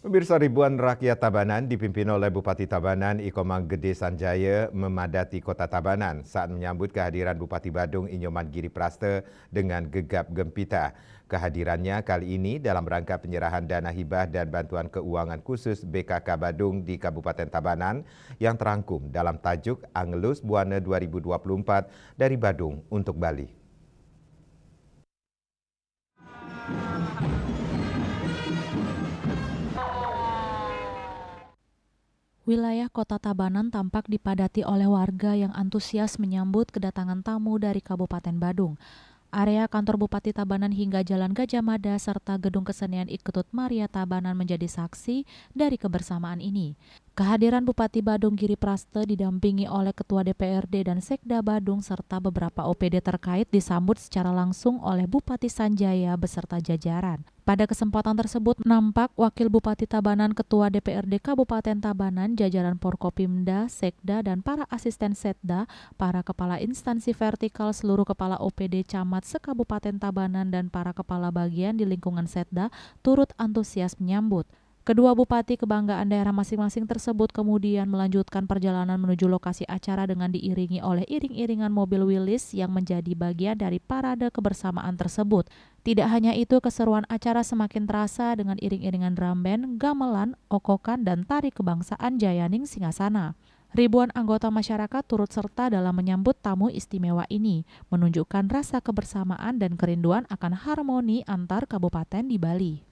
Pemirsa, ribuan rakyat Tabanan dipimpin oleh Bupati Tabanan Ikomang Gede Sanjaya memadati kota Tabanan saat menyambut kehadiran Bupati Badung Inyoman Giri Praste dengan gegap gempita. Kehadirannya kali ini dalam rangka penyerahan dana hibah dan bantuan keuangan khusus BKK Badung di Kabupaten Tabanan yang terangkum dalam tajuk Angelus Buana 2024 dari Badung untuk Bali. Wilayah Kota Tabanan tampak dipadati oleh warga yang antusias menyambut kedatangan tamu dari Kabupaten Badung. Area kantor Bupati Tabanan hingga Jalan Gajah Mada serta Gedung Kesenian Iketut Maria Tabanan menjadi saksi dari kebersamaan ini. Kehadiran Bupati Badung Giri Praste didampingi oleh Ketua DPRD dan Sekda Badung serta beberapa OPD terkait disambut secara langsung oleh Bupati Sanjaya beserta jajaran. Pada kesempatan tersebut nampak Wakil Bupati Tabanan, Ketua DPRD Kabupaten Tabanan, jajaran Porkopimda, Sekda, dan para asisten Setda, para kepala instansi vertikal, seluruh kepala OPD camat se-Kabupaten Tabanan, dan para kepala bagian di lingkungan Setda turut antusias menyambut. Kedua bupati kebanggaan daerah masing-masing tersebut kemudian melanjutkan perjalanan menuju lokasi acara dengan diiringi oleh iring-iringan mobil Willys yang menjadi bagian dari parade kebersamaan tersebut. Tidak hanya itu, keseruan acara semakin terasa dengan iring-iringan drum band, gamelan, okokan, dan tari kebangsaan Jayaning Singasana. Ribuan anggota masyarakat turut serta dalam menyambut tamu istimewa ini, menunjukkan rasa kebersamaan dan kerinduan akan harmoni antar kabupaten di Bali.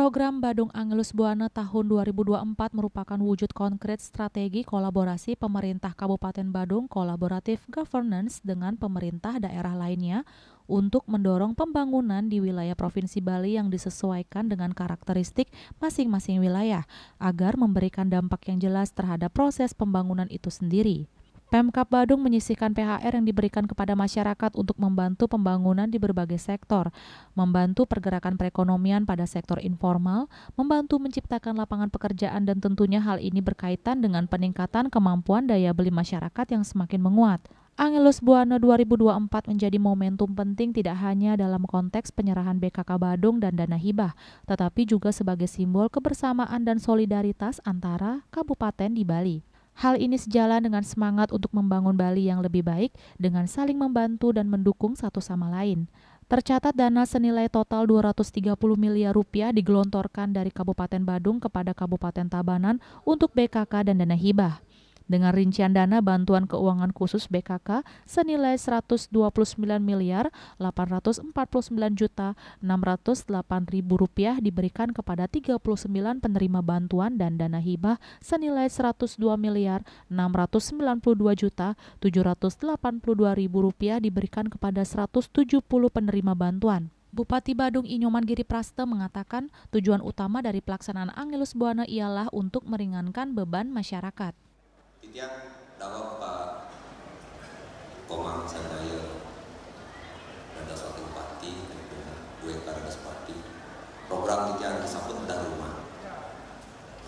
Program Badung Angelus Buana tahun 2024 merupakan wujud konkret strategi kolaborasi pemerintah Kabupaten Badung kolaboratif governance dengan pemerintah daerah lainnya untuk mendorong pembangunan di wilayah Provinsi Bali yang disesuaikan dengan karakteristik masing-masing wilayah agar memberikan dampak yang jelas terhadap proses pembangunan itu sendiri. Pemkab Badung menyisihkan THR yang diberikan kepada masyarakat untuk membantu pembangunan di berbagai sektor, membantu pergerakan perekonomian pada sektor informal, membantu menciptakan lapangan pekerjaan, dan tentunya hal ini berkaitan dengan peningkatan kemampuan daya beli masyarakat yang semakin menguat. Angelus Buana 2024 menjadi momentum penting tidak hanya dalam konteks penyerahan BKK Badung dan dana hibah, tetapi juga sebagai simbol kebersamaan dan solidaritas antara kabupaten di Bali. Hal ini sejalan dengan semangat untuk membangun Bali yang lebih baik dengan saling membantu dan mendukung satu sama lain. Tercatat dana senilai total 230 miliar rupiah digelontorkan dari Kabupaten Badung kepada Kabupaten Tabanan untuk BKK dan dana hibah. Dengan rincian dana bantuan keuangan khusus BKK senilai 129 miliar 849 juta 608 ribu rupiah diberikan kepada 39 penerima bantuan dan dana hibah senilai 102 miliar 692 juta 782 ribu rupiah diberikan kepada 170 penerima bantuan. Bupati Badung Inyoman Giri Praste mengatakan tujuan utama dari pelaksanaan Angelus Buana ialah untuk meringankan beban masyarakat. Titiang dawa Pak Komang Sanjaya dan suatu bupati dua karena bupati program titiang disambut dah rumah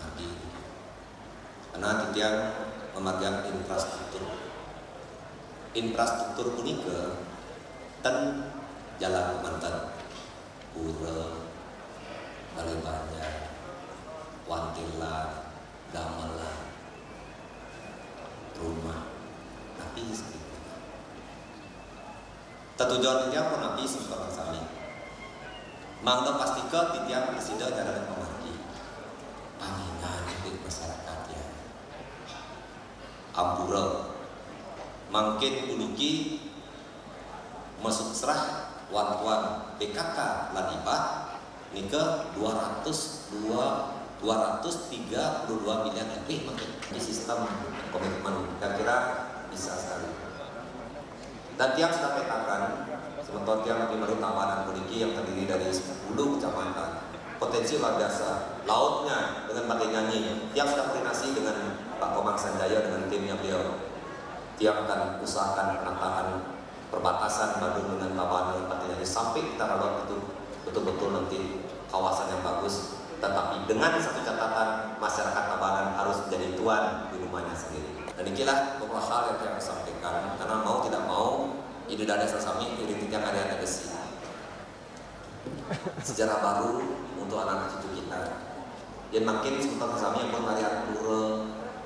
nanti karena titiang memegang infrastruktur unik dan jalan mantan pura Balai Banjar Wantilan Gamelan rumah nabi seperti tujuan titiang pun nabi sempat bersama mangga pastika titiang presiden jalan pemerdi pangingan di masyarakat ya ampura mangkin uluki masuk serah wan-wan BKK lanibah ini ke 232 miliar lebih makin di sistem komitmen. Kira-kira bisa sekali. Dan tiang sudah petakan, sementara tiang lebih baru Tabanan Puniki yang terdiri dari 10 kecamatan. Potensi luar biasa. Lautnya dengan Pantai Nyanyi, tiang sudah koordinasi dengan Pak Komang Sanjaya dengan timnya beliau. Tiang akan usahakan penataan perbatasan Badung dengan Tabanan dan Pantai Nyanyi sampai kita rawat itu betul-betul nanti kawasan yang bagus. Tetapi dengan satu catatan, masyarakat Tabanan harus menjadi tuan di rumahnya sendiri. Dan inilah beberapa hal yang saya sampaikan, karena mau tidak mau ide dari Sasami politik yang ada legacy, sejarah baru untuk anak-anak cucu kita. Dan makin sebentar Sasami yang pun harian pura,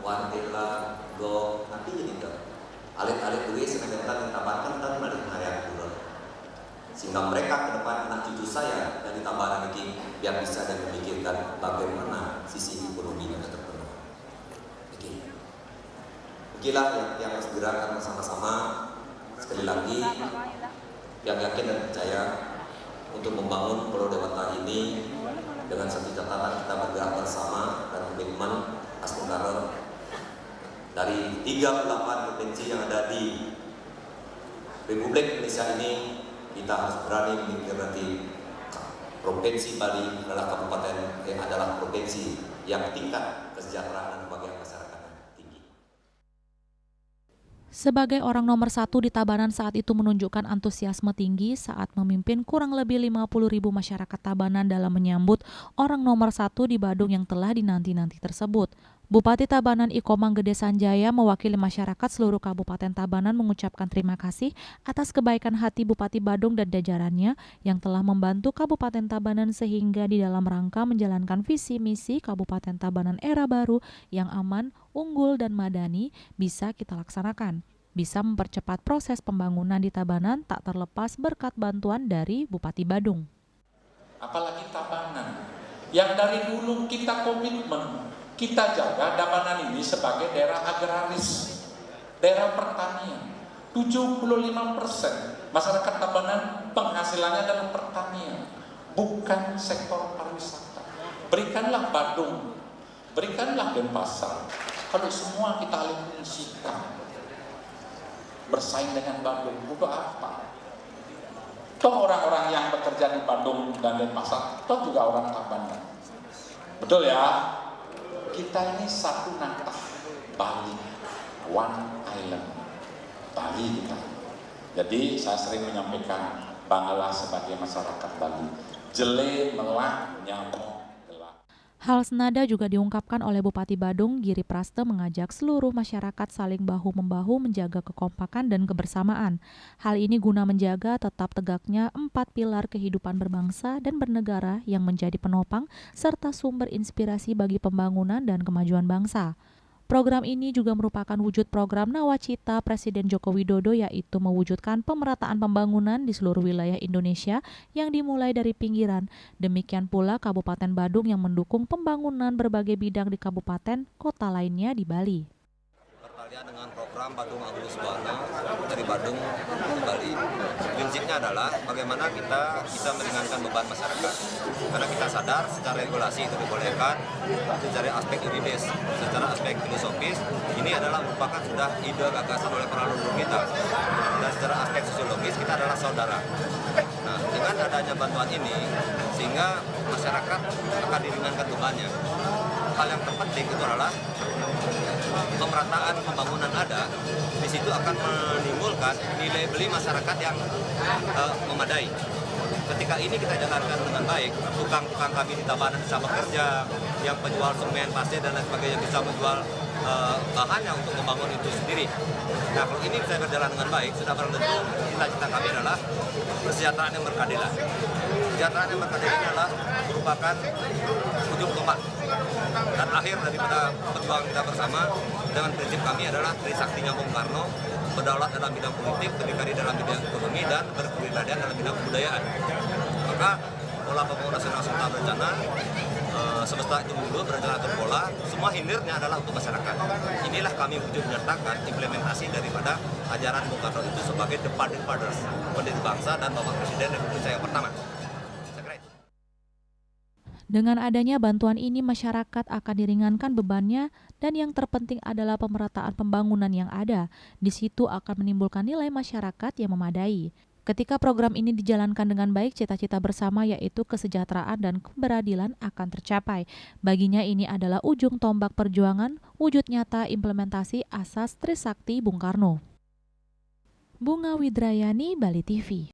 wantela, go, nanti jadi enggak. Alit-alit duit sebentar ditabarkan dan balik harian pura. Sehingga mereka ke depan anak cucu saya dan di Tabanan ini biar bisa dan memikirkan bagaimana sisi ekonominya terpenuhi. Beginilah yang harus digerakkan bersama-sama. Sekali lagi, yang yakin dan percaya untuk membangun Pulau Dewata ini dengan satu catatan kita bergerak bersama dan komitmen khas negara dari 38 provinsi yang ada di Republik Indonesia ini. Kita harus berani memikir nanti Provinsi Bali adalah kabupaten yang adalah provinsi yang tingkat kesejahteraan dan kebahagiaan masyarakat tinggi. Sebagai orang nomor 1 di Tabanan saat itu menunjukkan antusiasme tinggi saat memimpin kurang lebih 50.000 masyarakat Tabanan dalam menyambut orang nomor 1 di Badung yang telah dinanti-nanti tersebut. Bupati Tabanan Ikomang Gede Sanjaya mewakili masyarakat seluruh Kabupaten Tabanan mengucapkan terima kasih atas kebaikan hati Bupati Badung dan jajarannya yang telah membantu Kabupaten Tabanan sehingga di dalam rangka menjalankan visi misi Kabupaten Tabanan era baru yang aman, unggul, dan madani bisa kita laksanakan. Bisa mempercepat proses pembangunan di Tabanan tak terlepas berkat bantuan dari Bupati Badung. Apalagi Tabanan yang dari dulu kita komitmen, kita jaga Tabanan ini sebagai daerah agraris, daerah pertanian. 75% masyarakat Tabanan penghasilannya adalah pertanian, bukan sektor pariwisata. Berikanlah Badung, berikanlah Denpasar. Kalau semua kita alih fungsikan, bersaing dengan Badung, untuk apa? Toh orang-orang yang bekerja di Badung dan Denpasar, toh juga orang Tabanan. Betul ya? Kita ini satu natah Bali, one island, Bali kita. Jadi saya sering menyampaikan banggalah sebagai masyarakat Bali. Jele, melak, nyamuk, gelap. Hal senada juga diungkapkan oleh Bupati Badung, Giri Praste, mengajak seluruh masyarakat saling bahu-membahu menjaga kekompakan dan kebersamaan. Hal ini guna menjaga tetap tegaknya 4 pilar kehidupan berbangsa dan bernegara yang menjadi penopang serta sumber inspirasi bagi pembangunan dan kemajuan bangsa. Program ini juga merupakan wujud program nawacita Presiden Joko Widodo, yaitu mewujudkan pemerataan pembangunan di seluruh wilayah Indonesia yang dimulai dari pinggiran. Demikian pula Kabupaten Badung yang mendukung pembangunan berbagai bidang di kabupaten kota lainnya di Bali. Pertalian dengan program Badung Agus Buana dari Badung ke Bali. Prinsipnya adalah bagaimana kita bisa meringankan beban masyarakat. Karena kita sadar secara regulasi itu dibolehkan, secara aspek yuridis, secara aspek filosofis, ini adalah merupakan sudah ide gagasan oleh para leluhur kita. Dan secara aspek sosiologis kita adalah saudara. Nah, dengan adanya bantuan ini, sehingga masyarakat akan diringankan bebannya. Hal yang terpenting itu adalah pemerataan pembangunan ada, di situ akan menimbulkan nilai beli masyarakat yang memadai. Ketika ini kita jalankan dengan baik, tukang-tukang kami di Tabanan bisa bekerja, yang penjual semen, pasir dan lain sebagainya bisa menjual bahannya untuk membangun itu sendiri. Nah, kalau ini bisa berjalan dengan baik, sudah barang tentu cita-cita kami adalah kesejahteraan yang berkeadilan. Kesejahteraan yang berkeadilan ini adalah merupakan ujung tombak dan akhir daripada perjuangan kita bersama. Dengan prinsip kami adalah Trisaktinya Bung Karno, berdaulat dalam bidang politik, berdikari dalam bidang ekonomi, dan berkepribadian dalam bidang kebudayaan. Maka pola pembangunan nasional serta berencana semesta itu mundur berencana berpola, semua hilirnya adalah untuk masyarakat. Inilah kami wujud menyertakan implementasi daripada ajaran Bung Karno itu sebagai the founding fathers, pendiri bangsa dan Bapak Presiden Republik Indonesia yang pertama. Dengan adanya bantuan ini, masyarakat akan diringankan bebannya dan yang terpenting adalah pemerataan pembangunan yang ada. Di situ akan menimbulkan nilai masyarakat yang memadai. Ketika program ini dijalankan dengan baik, cita-cita bersama yaitu kesejahteraan dan keberadilan akan tercapai. Baginya ini adalah ujung tombak perjuangan, wujud nyata implementasi asas Trisakti Bung Karno. Bunga Widrayani, Bali TV.